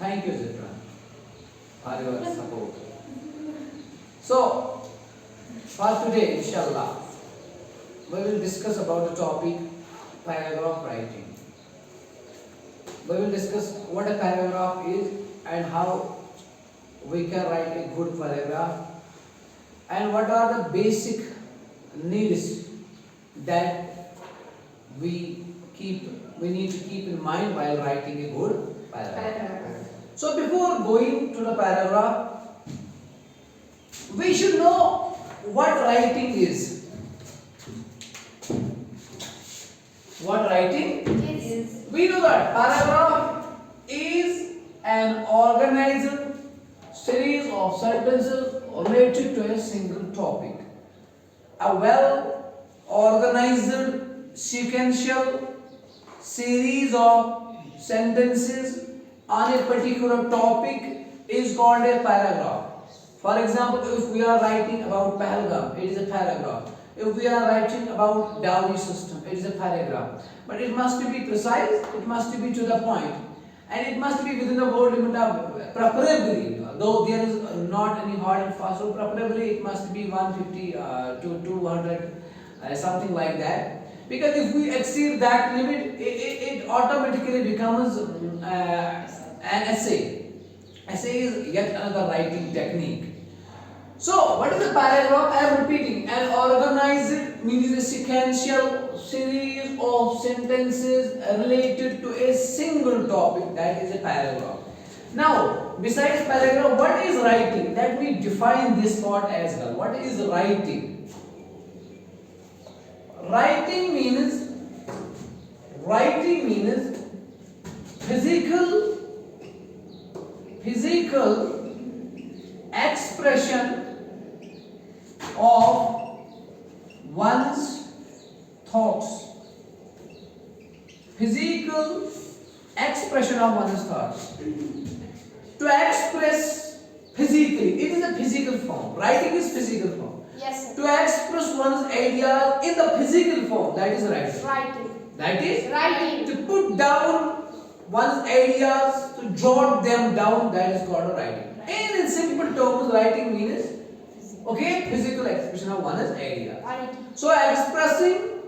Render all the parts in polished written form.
Thank you, Zitra, for your support. So, for today, inshallah, we will discuss about the topic paragraph writing. We will discuss what a paragraph is and how we can write a good paragraph, and what are the basic needs that we need to keep in mind while writing a good paragraph. So before going to the paragraph, we should know what writing is. What writing is? We know that paragraph is an organized series of sentences related to a single topic. A well organized sequential series of sentences on a particular topic is called a paragraph. For example, if we are writing about Pahalgam, it is a paragraph. If we are writing about dowry system, it is a paragraph. But it must be precise, it must be to the point, and it must be within the word limit of preferably, though there is not any hard and fast rule, preferably it must be 150 to 200, something like that. Because if we exceed that limit, it automatically becomes an essay. Essay is yet another writing technique. So, what is a paragraph? I am repeating. An organized means a sequential series of sentences related to a single topic. That is a paragraph. Now, besides paragraph, what is writing? Let me define this part as well. What is writing? Writing means physical expression of one's thoughts. Physical expression of one's thoughts. To express physically, it is a physical form. Writing is physical form. Yes, sir. To express one's ideas in the physical form, that is writing. Writing. That is Writing. to put down one's ideas, to jot them down, that is called writing. And in simple terms, writing means physical expression of one's ideas. So expressing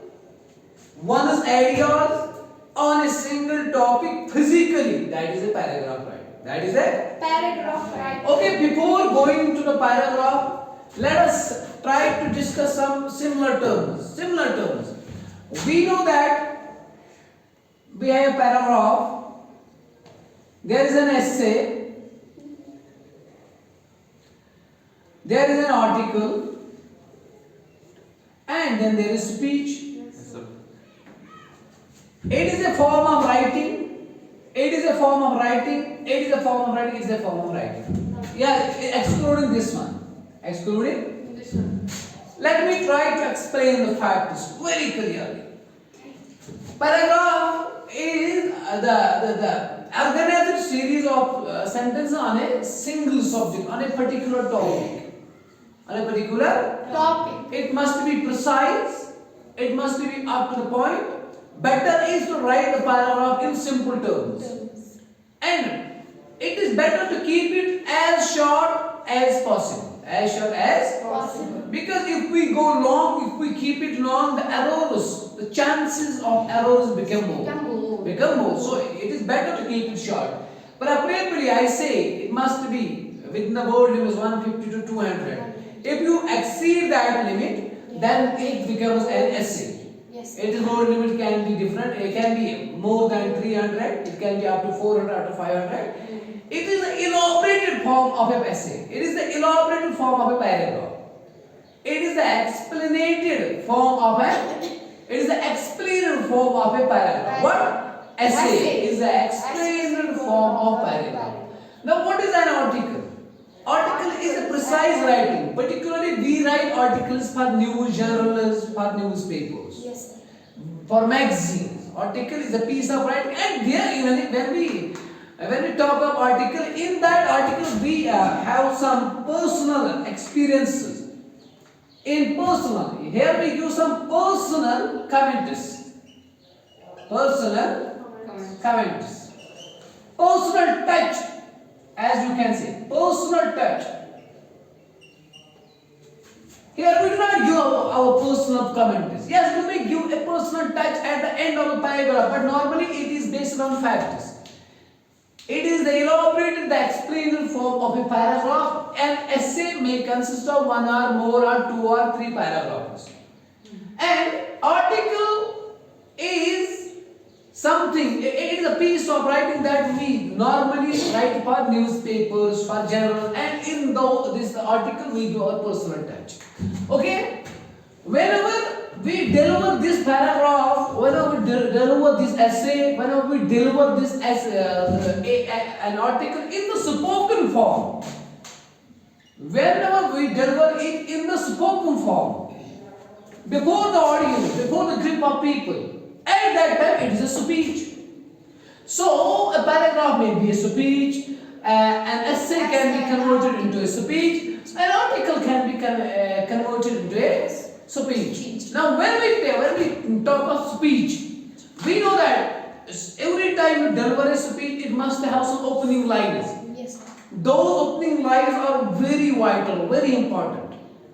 one's ideas on a single topic physically, that is a paragraph writing. That is a Paragraph writing. Okay, before going to the paragraph, let us try to discuss some similar terms. We know that we have a paragraph, there is an essay, there is an article, and then there is speech. Yes, sir. It is a form of writing. It is a form of writing. It is a form of writing. It is a form of writing. Yeah, excluding this one. Excluding This one. Let me try to explain the facts very clearly. Paragraph is the organized series of sentences on a single subject, on a particular topic. On a particular Topic. It must be precise. It must be up to the point. Better is to write the paragraph in simple terms. And it is better to keep it as short as possible. As short as Possible. Because if we go long, if we keep it long, the errors, the chances of errors become more. So it is better to keep it short. But appropriately, I say it must be within the word limit 150 to 200. If you exceed that limit, then it becomes an essay. Yes. It is word limit can be different. It can be more than 300. It can be up to 400, up to 500. It is the elaborated form of an essay. It is the elaborated form of a paragraph. It is the explanated form of a paragraph. What? Essay is the explained form of paragraph. Now, what is an article? Article is a precise writing. Particularly, we write articles for news journals, for newspapers, Yes, sir. for magazines. Article is a piece of writing, and there even when we talk of article, in that article we have some personal experiences. In personal, here we give some personal comments. Personal comments. Personal touch as you can see, personal touch. Here we do not give our personal commentaries. Yes, we may give a personal touch at the end of a paragraph, but normally it is based on facts. It is the elaborated, the explained form of a paragraph. An essay may consist of 1 or more or 2 or 3 paragraphs. And article is something, it is a piece of writing that we normally write for newspapers, for journals, and in this article we give our personal touch. Okay? Whenever we deliver this paragraph, whenever we deliver this essay, whenever we deliver this an article in the spoken form, whenever we deliver it in the spoken form, before the audience, before the group of people, at that time it is a speech. So a paragraph may be a speech, an essay can be converted into a speech, an article can be converted into a speech. Now when we talk of speech, we know that every time you deliver a speech, it must have some opening lines. Yes. Those opening lines are very vital, very important,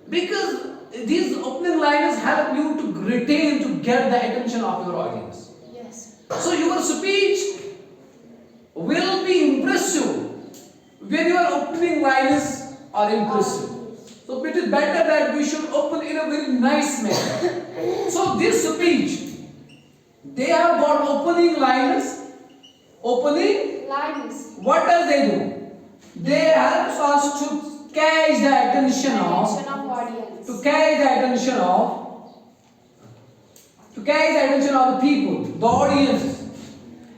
because these opening lines help you to retain, to get the attention of your audience. Yes. So your speech will be impressive when your opening lines are impressive. So it is better that we should open in a very nice manner. So this speech, they have got opening lines. Opening Lines. What does they do? They help us to catch the attention of audience. to catch the attention of the people, the audience.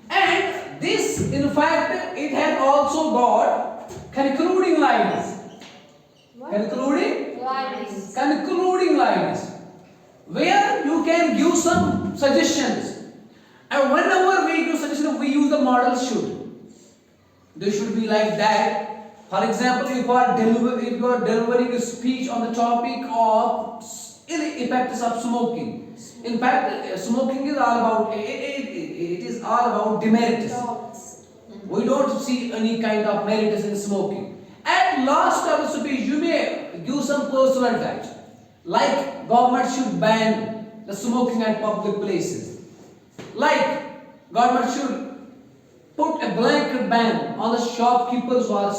And this, in fact, it has also got concluding lines. What? Concluding lines, where you can give some suggestions. And whenever we give suggestions, we use the model should. They should be like that. For example, if you are delivering a speech on the topic of effects of smoking. In fact, smoking is all about it is all about demerits. We don't see any kind of merits in smoking. At last of the speech, you may give some personal touch, like government should ban the smoking at public places, like government should put a blanket ban on the shopkeepers who are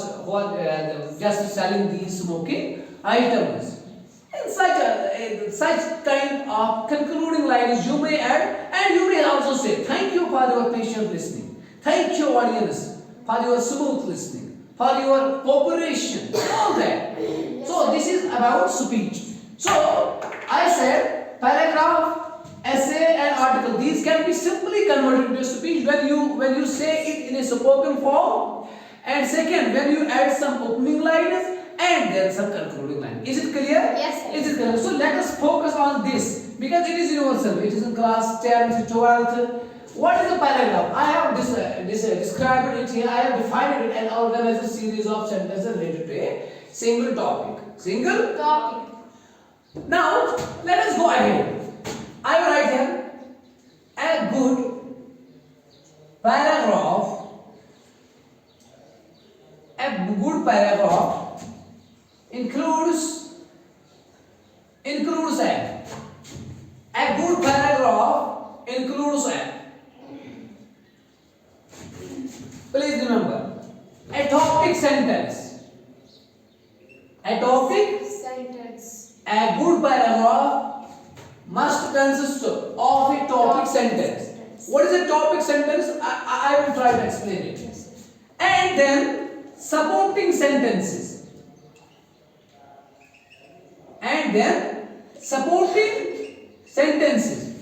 just selling these smoking items. And such kind of concluding lines you may add, and you may also say, thank you for your patient listening, thank you audience for your smooth listening, for your cooperation, all that. So this is about speech. So I said paragraph, essay and article, these can be simply converted into a speech when you say it in a spoken form, and second, when you add some opening lines and then some concluding line. Is it clear? Yes, sir. Is it clear? So let us focus on this, because it is universal. It is in class 10th, 12th. What is a paragraph? I have described it here. I have defined it and organized a series of sentences related to a single topic. Single Topic. Now let us go ahead. I write here a good paragraph. A good paragraph includes a good paragraph includes a. Please remember, a topic sentence. A topic Sentence. A good paragraph must consist of a topic sentence. What is a topic sentence? I will try to explain it. Yes. And then supporting sentences. And then supporting sentences.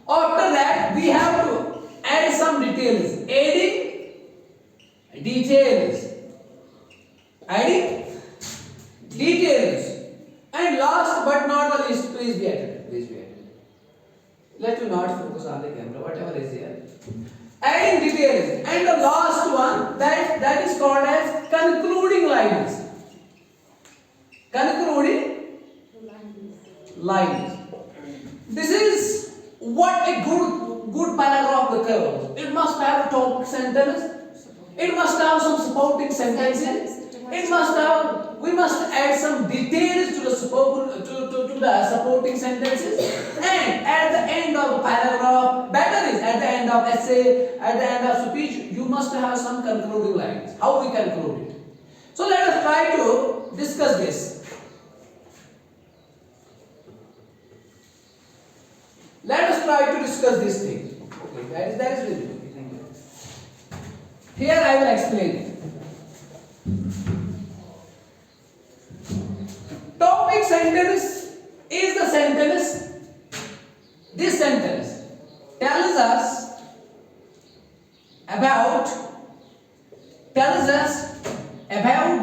After that, we have to add some details. Adding details. And last but not the least, please be attentive. Let you not focus on the camera, whatever is there. Adding details. And the last one, that is called as concluding lines. Concluding lines. This is what a good paragraph covers. It must have a topic sentence, It must have some supporting sentences. It must have. We must add some details to the supporting sentences. And at the end of the paragraph, better is at the end of essay, at the end of speech, you must have some concluding lines. How we conclude it? So let us try to discuss this. Let us try to discuss this thing. Okay, that is really good. Thank you. Here I will explain it. Topic sentence is the sentence. This sentence tells us about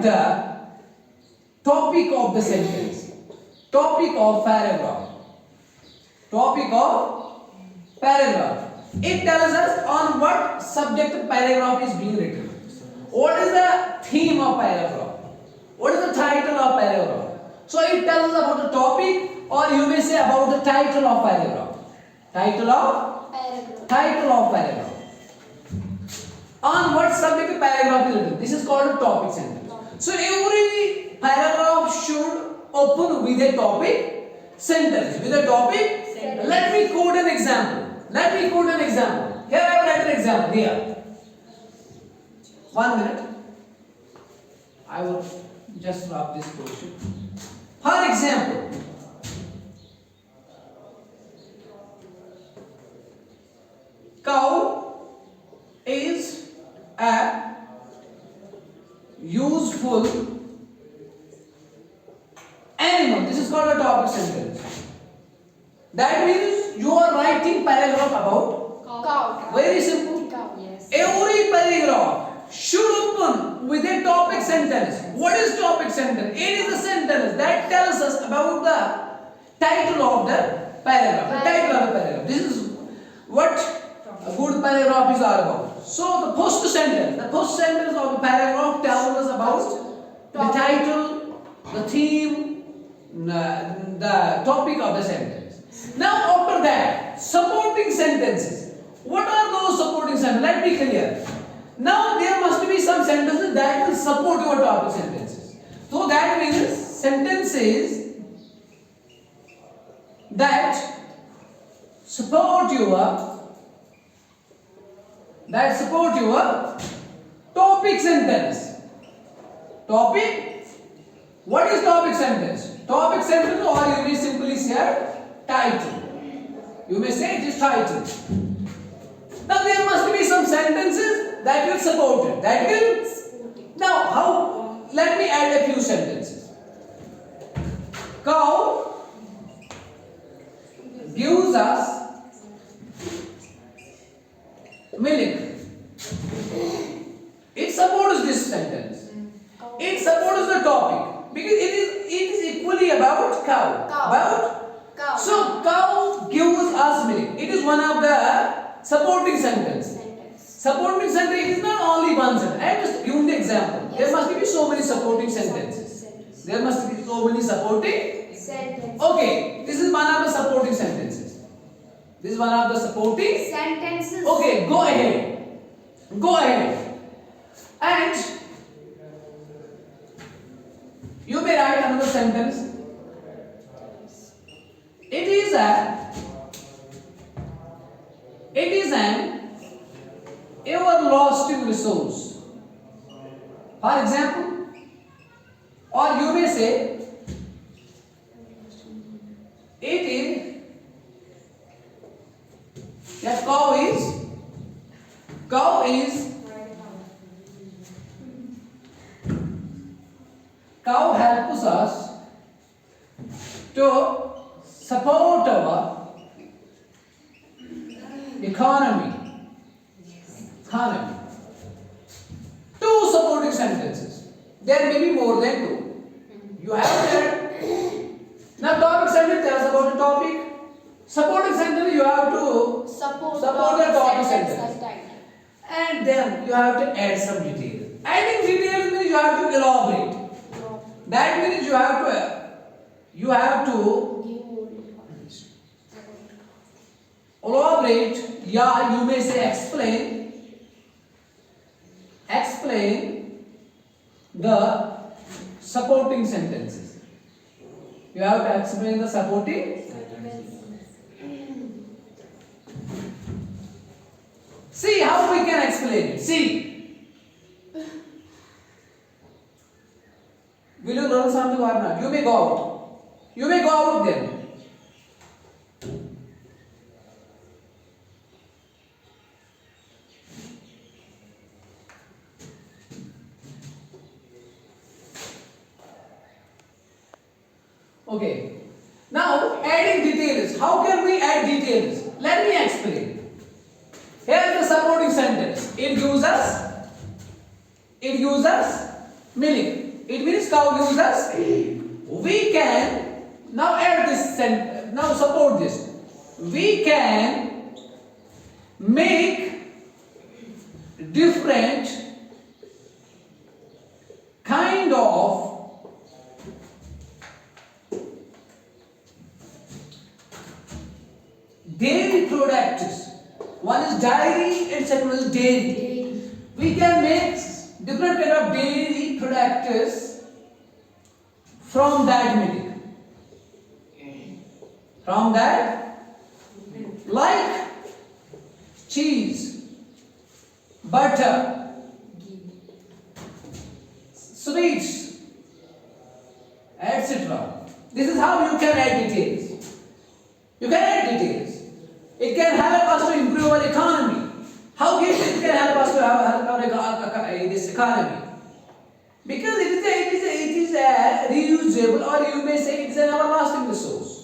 the topic of the sentence, topic of paragraph, topic of paragraph. It tells us on what subject the paragraph is being written. What is the theme of paragraph? What is the title of paragraph? So it tells us about the topic, or you may say about the title of paragraph. Title of paragraph. On what subject the paragraph is written. This is called a topic sentence. So every paragraph should open with a topic sentence. With a topic sentence. Let me quote an example. Here I will write an example here. 1 minute. I will just wrap this portion. For example, cow is a useful animal. This is called a topic sentence. That means you are writing paragraph about Cow. Very simple. Cow. Yes. Every paragraph should open with a topic sentence. What is topic sentence? It is a sentence that tells us about the title of the paragraph. This is what a good paragraph is all about. So the first sentence of the paragraph tells us about the title, the theme, the topic of the sentence. Now after that, supporting sentences. What are those supporting sentences? Let me clear. Now there must be some sentences that will support your topic sentences. So that means sentences that support your topic sentence. Topic. What is topic sentence? Topic sentence, or you may simply say title. You may say it is title. Now there must be some sentences that will support it. Now how? Let me add a few sentences. Cow gives us milk. It supports this sentence. It supports the topic because it is equally about cow. About cow. So cow gives us milk. It is one of the supporting sentence. Supporting sentence is not only one sentence. I am just giving the example. There must be so many supporting sentences. There must be so many supporting sentences. Okay, this is one of the supporting sentences. This is one of the supporting sentences. Okay, go ahead. And you may write another sentence. It is an everlasting resource. For example, or you may say it is that cow helps us to support our economy. Two supporting sentences. There may be more than two. You have that. Now topic sentence tells about the topic. Supporting sentence you have to support the topic sentence. And then you have to add some details. Adding details means you have to elaborate. That means you have to elaborate, yeah, you may say explain explain the supporting sentences. You have to explain the supporting. See how we can explain it. See. Will you learn something or not? You may go out. You may go out then. Okay. Now adding details. How can we add details? Let me explain. Here is the supporting sentence. It gives us milk. It means cow gives us. We can now add this sentence. Now support this. We can make different kind of dairy products. One is dairy and second one is dairy. We can make different kind of dairy products from that milk. From that, like cheese, butter, sweets, etc. This is how you can add details. You can add details. It can help us to improve our economy. How it can help us to help our this economy? Because it is a reusable, or you may say it is an everlasting resource.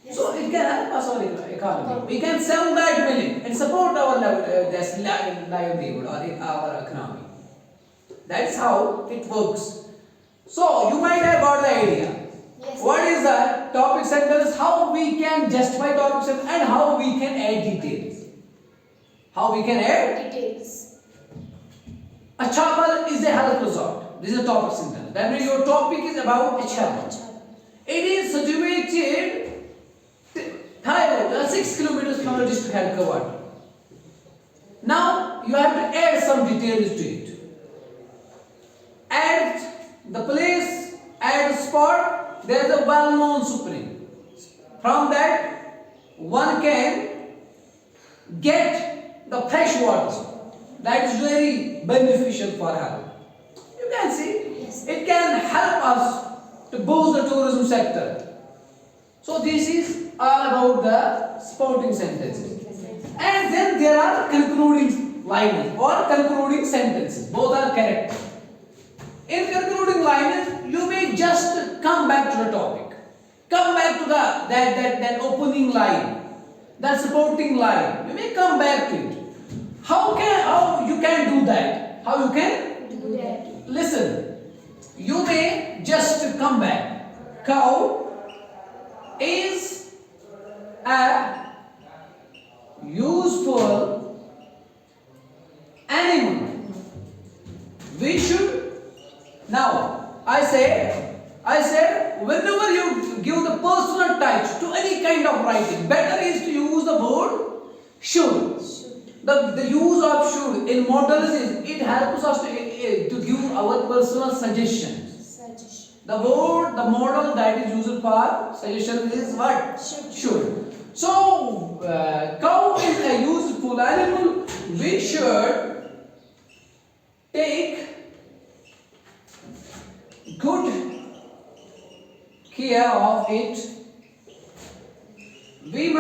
Yes. So it can help us our economy. We can sell that milk and support our livelihood or our economy. That's how it works. So you might have got the idea. Yes. What is the topic sentence? How we can justify topic sentence and how we can add details. How we can add details. A chapel is a health resort. This is a topic sentence. That means your topic is about a chapel. It is situated 6 kilometers from the district headquarters. Now you have to add some details to it. Add the place, add the spot. There is a well-known spring. From that, one can get the fresh water. That is very beneficial for health. You can see, yes. It can help us to boost the tourism sector. So this is all about the supporting sentences. And then there are concluding lines or concluding sentences. Both are correct. In concluding lines, you may just come back to the topic. Come back to that opening line, that supporting line. You may come back to it. How you can do that? How you can do that? Listen. You may just come back. Cow is a useful animal. We should. Now I said whenever you give the personal touch to any kind of writing, better is to use the word should. The use of should in models is it helps us to give our personal suggestions. The word, the model that is used for suggestion is what? Should. So cow is a useful animal. We should take good care of it. We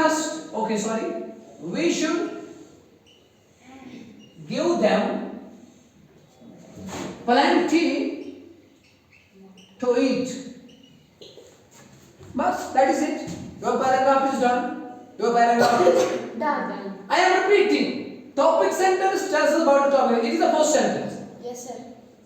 should give them plenty to eat. But that is it. Your paragraph is done. Your paragraph is Done. I am repeating. Topic sentence tells us about the topic. It is the first sentence. Yes, sir.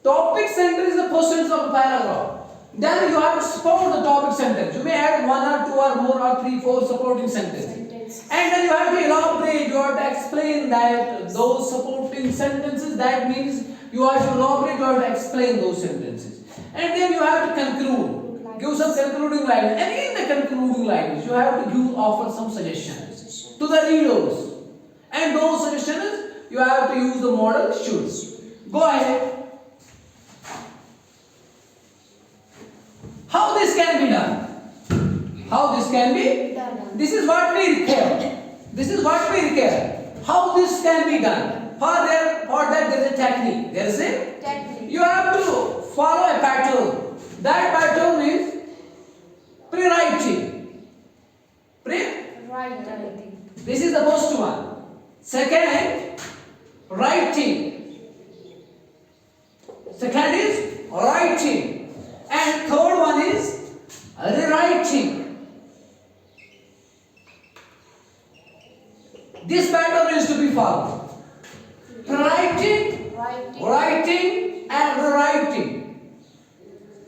Topic sentence is the first sentence of the paragraph. Then you have to support the topic sentence. You may add 1 or 2 or more or 3, 4 supporting sentences. And then you have to elaborate, you have to explain that those supporting sentences. That means you have to elaborate, you have to explain those sentences. And then you have to conclude. Give some concluding lines. And in the concluding lines, you have to offer some suggestions to the readers. And those suggestions, you have to use the model should. Go ahead. How this can be done? How this can be? Done. This is what we require. This is what we require. How this can be done? For that there is a technique. There is a Technique. you have to follow a pattern. That pattern is pre-writing. Writing. This is the first one. Second, writing. Second is writing. And third one is rewriting. This pattern is to be followed. Writing, writing and rewriting.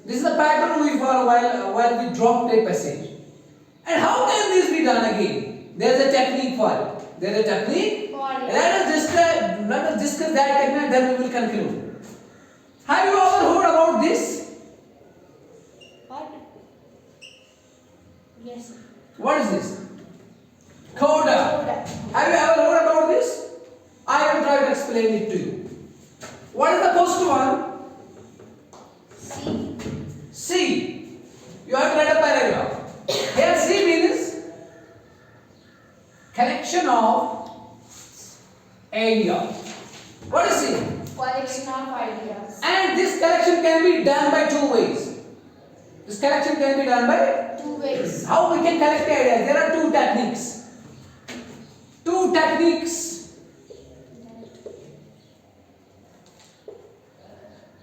This is the pattern we follow while we drop a passage. And how can this be done again? There is a technique for it. There is a technique. Let us discuss that technique, then we will conclude. Have you ever heard about this? What? Yes. What is this? Coda. Have you ever heard about this? I will try to explain it to you. What is the first one? C. C. You have to write a paragraph. Here C means collection of ideas. What is C? Collection of ideas. And this collection can be done by two ways. This collection can be done by Two ways. how we can collect the ideas. There are two techniques. Two techniques.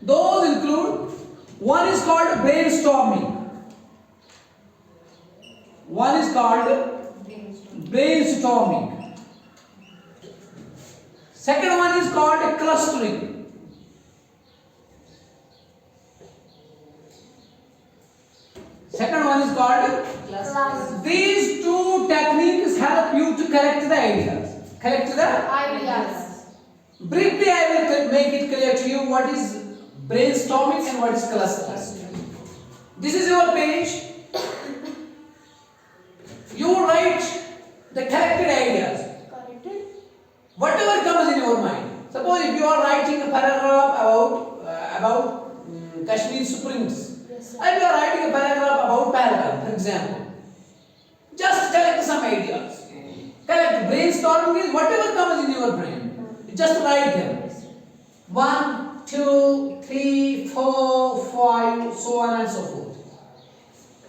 Those include, one is called brainstorming. One is called brainstorming. Second one is called clustering. Second one is called Class. These two techniques help you to collect the ideas. Collect the Ideas. Briefly, I will make it clear to you what is brainstorming and what is clustering. This is your page. You write the collected ideas. Corrected. Whatever comes in your mind. Suppose if you are writing a paragraph about Kashmir Springs, Yes, sir. and you are writing a paragraph about Pahalgam, for example, just collect some ideas. Collect. Brainstorming is whatever comes in your brain. Just write them. 1, 2, 3, 4, 5, so on and so forth.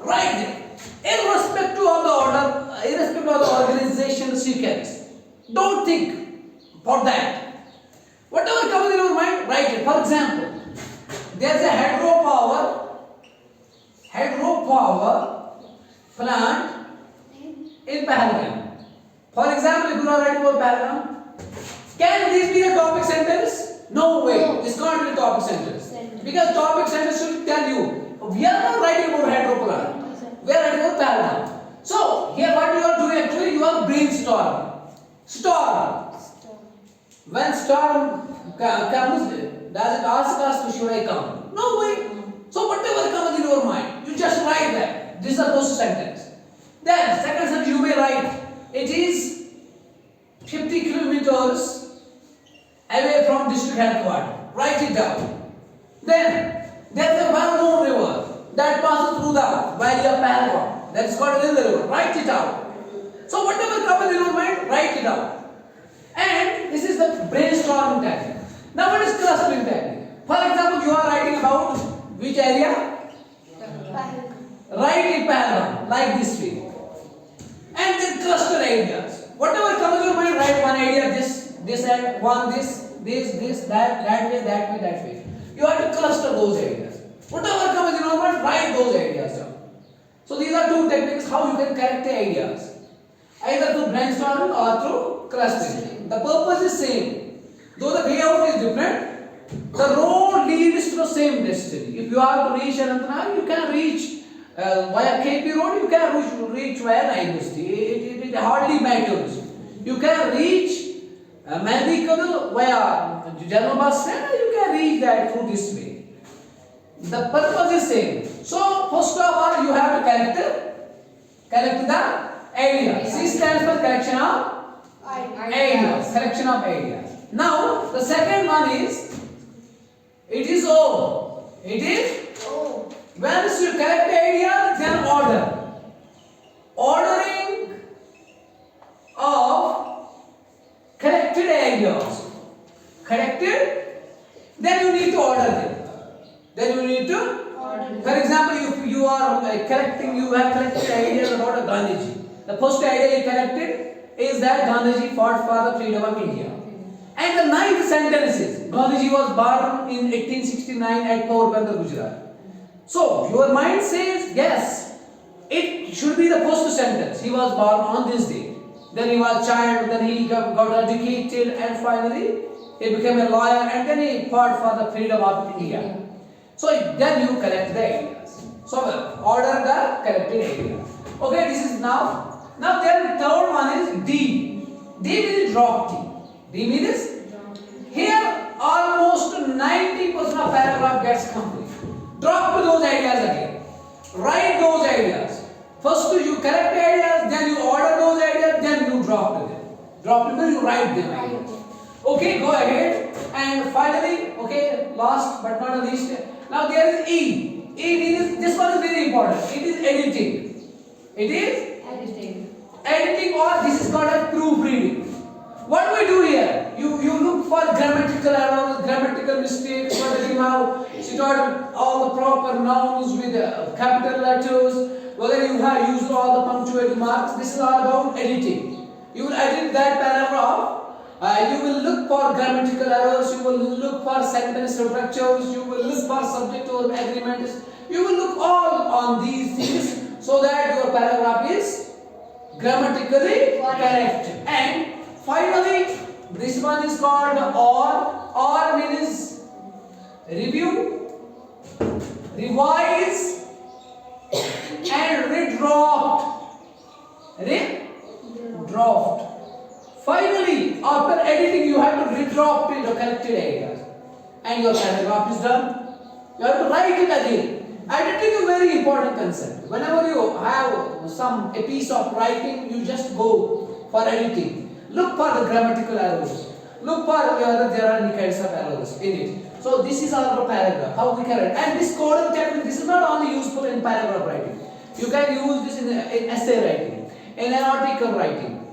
Write them. Irrespective of the order, irrespective of the organization sequence. Don't think for that. Whatever comes in your mind, write it. For example, there is a hydropower plant in Pahalgam. For example, if you are writing about Pahalgam, can this be a topic sentence? No way. No. This can't be a topic sentence. Because topic sentence should tell you, we are not writing about hydro plant. We are writing about Pahalgam. So, here what you are doing actually, you are brainstorming. Storm. When storm comes, does it ask us to should I come? No way. So whatever comes in your mind, you just write that. This is the first sentence. Then second sentence you may write, it is 50 kilometers away from district headquarters. Write it down. Then there is a well-known river that passes through the valley of Pahalgam. That is called the river. Write it out. So whatever comes in your mind, write it out. And this is the brainstorming technique. Now what is clustering technique? For example, you are writing about which area? Write in Pahalgam, like this way. And then cluster ideas. Whatever comes in your mind, write one idea, this and one, this, that way. You have to cluster those ideas. Whatever comes in your mind, write those ideas down. So these are two techniques how you can collect the ideas. Either through brainstorming or through clustering. The purpose is same. Though the layout is different, the road leads to the same destiny. If you have to reach Anantnag, you can reach via KP road, you can reach via Naivasti. It hardly matters. You can reach Mehdi via General Bus Stand, you can reach that through this way. The purpose is same. So first of all, you have to collect the ideas. C stands for collection of ideas. Collection of ideas. Now the second one is It is Oh. once you collect the ideas, then order. Ordering of collected ideas. Collected, then you need to order them. Then you need to, for example, if you are collecting, you have collected ideas about Gandhiji. The first idea you collected is that Gandhiji fought for the freedom of India. And the ninth sentence is Gandhiji was born in 1869 at Porbandar, Gujarat. So your mind says yes, it should be the first sentence. He was born on this day. Then he was a child. Then he got educated, and finally he became a lawyer. And then he fought for the freedom of India. So then you collect the ideas. So order the collected ideas. Okay, this is now. Now then the third one is D. D means drop T. D means here almost 90% of paragraph gets complete. Drop those ideas again. Write those ideas. First you collect the ideas, then you order those ideas, then you drop them. Drop them, you write them ideas. Okay, go ahead. And finally, okay, last but not the least, now there is E. E means, this one is very important. It is editing. It is editing, or this is called as proofreading. What do we do here? You look for grammatical errors, grammatical mistakes, whether you have started all the proper nouns with capital letters, whether you have used all the punctuated marks. This is all about editing. You will edit that paragraph. You will look for grammatical errors. You will look for sentence structures. You will look for subject or agreements. You will look all on these things so that your paragraph is grammatically correct. And finally, this one is called or. Or means review, revise, and redraft. Redraft. Finally, after editing, you have to redraft the collected ideas, and your paragraph is done. You have to write it again. Editing is a very important concept. Whenever you have a piece of writing, you just go for editing. Look for the grammatical errors. Look for whether there are any kinds of errors in it. So this is our paragraph. How we can write. And this coding technique, this is not only useful in paragraph writing. You can use this in essay writing, in an article writing.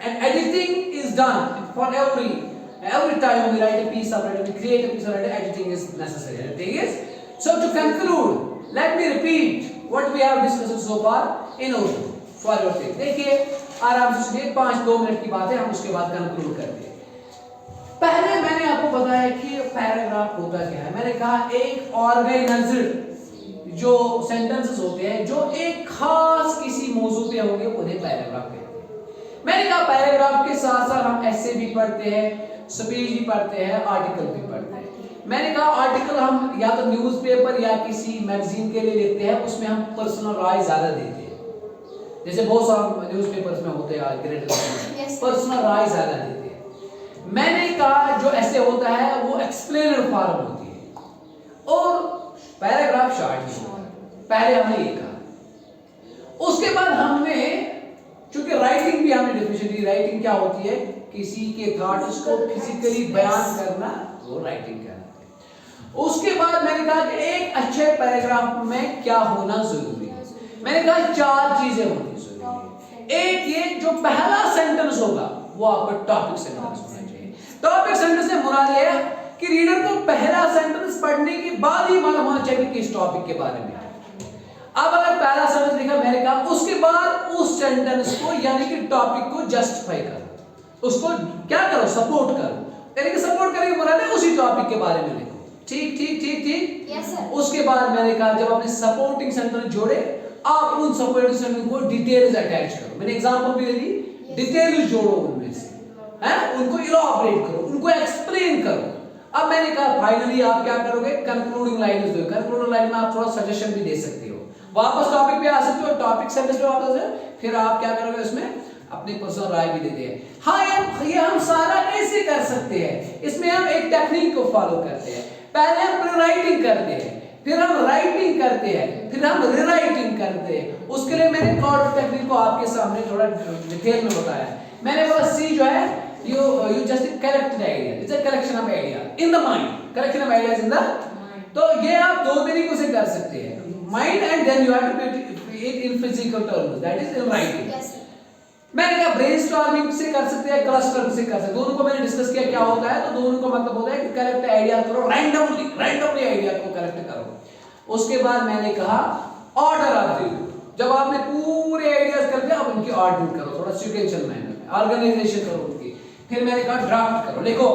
And editing is done for every time we write a piece of writing, we create a piece of writing, editing is necessary. Editing is. So to conclude, let me repeat what we have discussed so far in Urdu for your sake. देखिए आराम से सुनिए, 5-2 minute की बात है, हम उसके बाद कंक्लूड करते हैं। पहले मैंने आपको बताया कि पैराग्राफ होता क्या है। मैंने कहा एक ऑर्गेनाइज्ड जो सेंटेंसेस होते हैं जो एक खास किसी मौजू पे होंगे उन्हें पैराग्राफ कहते हैं। मैंने कहा पैराग्राफ के साथ साथ हम ऐसे भी पढ़ते हैं, स्पीच भी पढ़ते हैं, आर्टिकल भी पढ़ते हैं। मैंने कहा आर्टिकल हम या तो न्यूज़पेपर या किसी मैगजीन के लिए लिखते हैं, उसमें हम पर्सनल राय ज्यादा देते हैं। जैसे बहुत सारे न्यूज़पेपर्स में होते हैं पर्सनल राय ज्यादा देते हैं। मैंने कहा जो ऐसे होता है वो एक्सप्लेनर फॉर्म होती है और पैराग्राफ शॉर्ट ही होता है। पहले हमने ये कहा। उसके बाद हमने चूंकि राइटिंग भी हमने डेफिनेशन दी। राइटिंग क्या होती है? किसी के थॉट्स को फिजिकली बयान करना, वो राइटिंग कहलाता है। उसके बाद मैंने कहा कि एक अच्छे पैराग्राफ में क्या होना जरूरी है। मैंने कहा 4 चीजें होनी जरूरी है। एक ये जो पहला सेंटेंस होगा वो आपका टॉपिक सेंटेंस होना चाहिए। टॉपिक सेंटेंस से मुराद ये है कि रीडर को पहला सेंटेंस पढ़ने के बाद ही मालूम होना चाहिए कि किस टॉपिक के बारे में। अब अगर पहला सेंटेंस लिखा मैंने कहा, उसके बाद उस सेंटेंस को यानी कि टॉपिक को जस्टिफाई करो, उसको क्या करो, सपोर्ट करो। यानी कि सपोर्ट करने के मुराद है उसी टॉपिक के बारे में लिखो। ठीक ठीक ठीक ठीक यस सर। उसके बाद मैंने कहा जब आपने सपोर्टिंग सेंटेंस जोड़े, आप उन सपोर्टिंग सेंटेंस को डिटेल्स अटैच करो। मैंने एग्जांपल भी दे दी, डिटेल्स जोड़ो उनमें से, हैं, उनको इलैबोरेट करो, उनको एक्सप्लेन करो। अब मैंने कहा फाइनली आप क्या करोगे, कंक्लूडिंग लाइन्स दो। कंक्लूडिंग लाइन में आप थोड़ा सजेशन भी दे सकते हो, वापस टॉपिक पे आ सकते हो, टॉपिक सेंटेंस पे वापस है, फिर आप क्या करोगे उसमें अपनी पर्सनल राय भी देते हैं। हाँ ये हम सारा कैसे कर सकते हैं? इसमें हम एक टेक्निक को फॉलो करते हैं। पहले हम प्री राइटिंग करते हैं, फिर हम राइटिंग करते हैं, फिर हम रीराइटिंग करते हैं। उसके लिए मैंने कॉर्ड टेक्निक को आपके सामने थोड़ा डिटेल में बताया। मैंने बोला सी जो है you just collect the idea. It's a collection of ideas in the mind. Collection of ideas in the तो ये आप दो तरीकों से कर सकते हैं, mind and then you have to create in physical terms, that is in writing. Yes, sir. मैंने कहा ब्रेनस्टॉर्मिंग से कर सकते हैं, क्लस्टर से कर सकते हैं, दोनों को मैंने डिस्कस किया क्या होता है। तो दोनों का मतलब होता है कि कलेक्ट आइडिया करो, रैंडमली आइडिया को कलेक्ट करो। उसके बाद मैंने कहा ऑर्डर ऑफ द, जब आपने पूरे आइडियाज कर दिया अब उनकी ऑर्डरिंग करो, थोड़ा सीक्वेंशियल मैनर में ऑर्गेनाइजेशन करो उनकी। फिर मैंने कहा ड्राफ्ट करो, लिखो।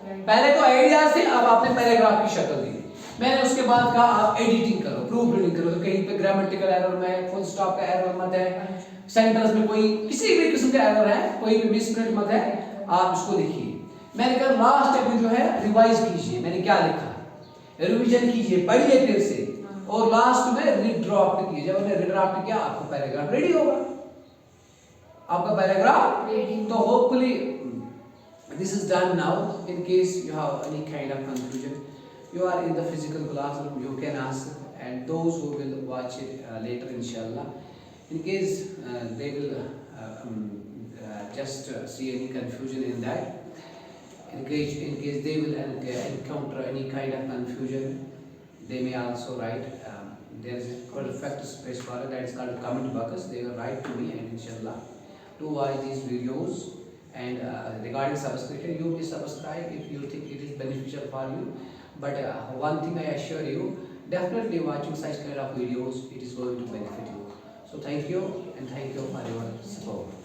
पहले तो आइडियाज थे, अब आपने पैराग्राफ की शक्ल दी। मैंने उसके बाद कहा आप एडिटिंग करो, प्रूफ रीडिंग करो, तो कहीं पे ग्रामेटिकल एरर में, फुल स्टॉप का एरर मत है, सेंटेंस में कोई किसी भी किस्म का एरर है, कोई भी मिसप्रिंट मत है, आप इसको लिखिए। मैंने कहा लास्ट स्टेप में जो है रिवाइज कीजिए, मैंने क्या लिखा, रिवीजन कीजिए, पढ़िए फिर से, और लास्ट में रीड्राफ्ट कीजिए। जब आपने रीड्राफ्ट किया आपका पैराग्राफ रेडी होगा, आपका पैराग्राफ रेडी। तो hopefully this is done now. In case you have any kind of confusion, you are in the physical classroom, you can ask, and those who will watch it later inshallah, in case they will just see any confusion in that, in case they will encounter any kind of confusion, they may also write, there is a perfect space for it, that is called comment box. They will write to me, and inshallah to watch these videos. And regarding subscription, you will subscribe if you think it is beneficial for you. But one thing I assure you, definitely watching such kind of videos, it is going to benefit you. So thank you, and thank you for your support.